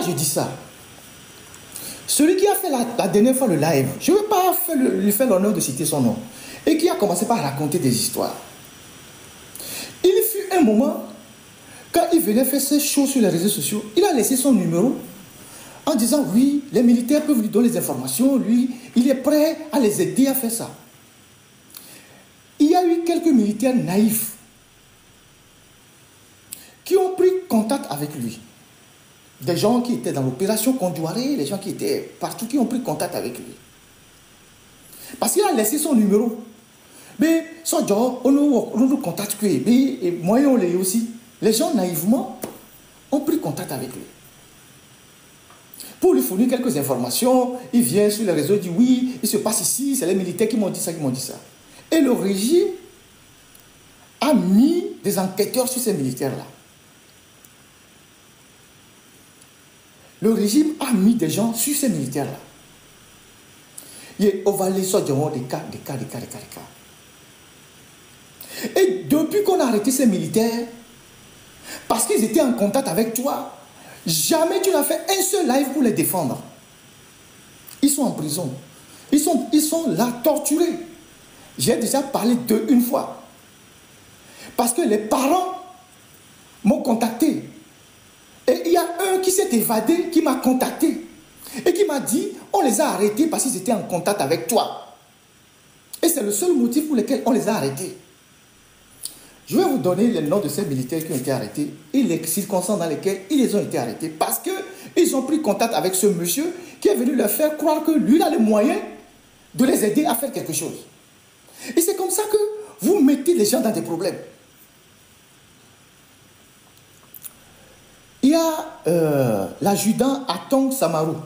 je dis ça? Celui qui a fait la dernière fois le live, je ne veux pas lui faire l'honneur de citer son nom, et qui a commencé par raconter des histoires. Il fut un moment, quand il venait faire ses shows sur les réseaux sociaux, il a laissé son numéro en disant oui, les militaires peuvent lui donner les informations, lui, il est prêt à les aider à faire ça. Il y a eu quelques militaires naïfs qui ont pris contact avec lui. Des gens qui étaient dans l'opération Kondouaré, les gens qui étaient partout, qui ont pris contact avec lui. Parce qu'il a laissé son numéro. Mais son job, on nous contacte, mais moi on l'a aussi. Les gens naïvement ont pris contact avec lui. Pour lui fournir quelques informations, il vient sur les réseaux, il dit oui, il se passe ici, c'est les militaires qui m'ont dit ça, qui m'ont dit ça. Et le régime a mis des enquêteurs sur ces militaires-là. Le régime a mis des gens sur ces militaires-là. Il est ovalé sur des cas. Et depuis qu'on a arrêté ces militaires, parce qu'ils étaient en contact avec toi, jamais tu n'as fait un seul live pour les défendre. Ils sont en prison. Ils sont là, torturés. J'ai déjà parlé d'eux une fois. Parce que les parents m'ont contacté. Et il y a un qui s'est évadé, qui m'a contacté. Et qui m'a dit, on les a arrêtés parce qu'ils étaient en contact avec toi. Et c'est le seul motif pour lequel on les a arrêtés. Je vais vous donner les noms de ces militaires qui ont été arrêtés et les circonstances dans lesquelles ils ont été arrêtés. Parce qu'ils ont pris contact avec ce monsieur qui est venu leur faire croire que lui a les moyens de les aider à faire quelque chose. Et c'est comme ça que vous mettez les gens dans des problèmes. Il y a l'adjudant Atong Samarou,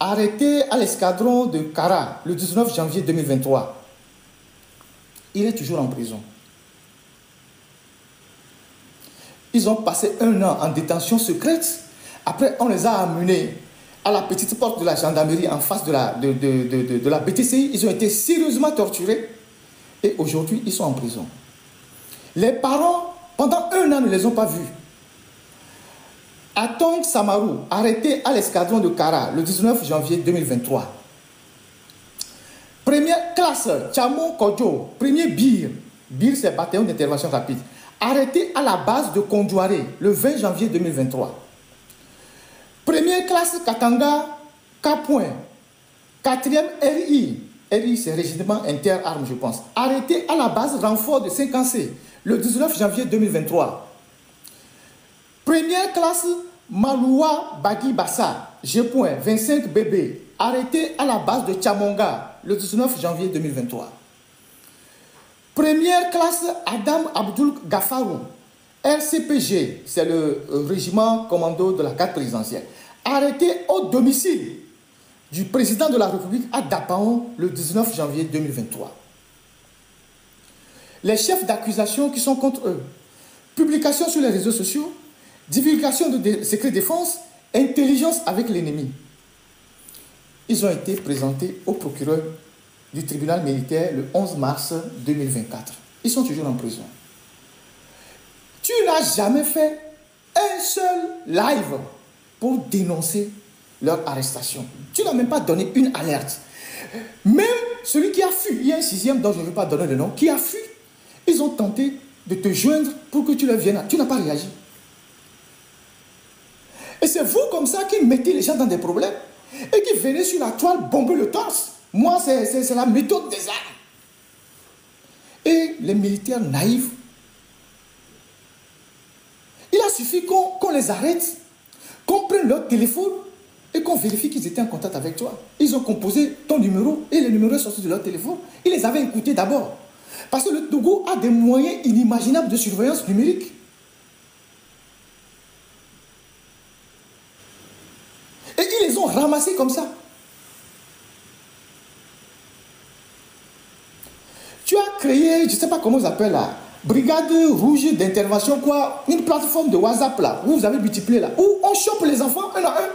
arrêté à l'escadron de Kara le 19 janvier 2023. Il est toujours en prison. Ils ont passé 1 an en détention secrète. Après, on les a amenés à la petite porte de la gendarmerie en face de la BTCI. Ils ont été sérieusement torturés. Et aujourd'hui, ils sont en prison. Les parents, pendant 1 an, ne les ont pas vus. Atong Samarou, arrêté à l'escadron de Kara le 19 janvier 2023. Première classe, Tchamo Kodjo, premier BIR. BIR, c'est bataillon d'intervention rapide. Arrêté à la base de Kondouaré le 20 janvier 2023. Première classe, Katanga, K-Point. 4e RI. RI, c'est régiment inter-armes, je pense. Arrêté à la base renfort de 5C le 19 janvier 2023. Première classe, Maloua Bagui Bassa, G-Point, 25 BB, arrêté à la base de Tchamonga, le 19 janvier 2023. Première classe, Adam Abdul Gafarou, RCPG, c'est le régiment commando de la garde présidentielle, arrêté au domicile du président de la République à Dapaon, le 19 janvier 2023. Les chefs d'accusation qui sont contre eux, publication sur les réseaux sociaux, divulgation de secrets défense, intelligence avec l'ennemi. Ils ont été présentés au procureur du tribunal militaire le 11 mars 2024. Ils sont toujours en prison. Tu n'as jamais fait un seul live pour dénoncer leur arrestation. Tu n'as même pas donné une alerte. Même celui qui a fui, il y a un 6e dont je ne veux pas donner le nom, qui a fui, ils ont tenté de te joindre pour que tu leur viennes. Tu n'as pas réagi. Et c'est vous comme ça qui mettez les gens dans des problèmes et qui venez sur la toile bomber le torse. Moi, c'est la méthode des armes. Et les militaires naïfs, il a suffi qu'on les arrête, qu'on prenne leur téléphone et qu'on vérifie qu'ils étaient en contact avec toi. Ils ont composé ton numéro et le numéro est sorti de leur téléphone. Ils les avaient écoutés d'abord. Parce que le Togo a des moyens inimaginables de surveillance numérique. Et ils les ont ramassés comme ça. Tu as créé, je ne sais pas comment ils appellent là, Brigade Rouge d'intervention, quoi, une plateforme de WhatsApp là, où vous avez multiplié là, où on chope les enfants un à un.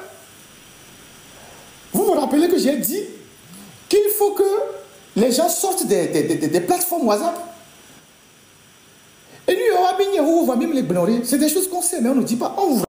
Vous vous rappelez que j'ai dit qu'il faut que les gens sortent des plateformes WhatsApp. Et nous, on va bien les ignorer. C'est des choses qu'on sait, mais on ne dit pas. On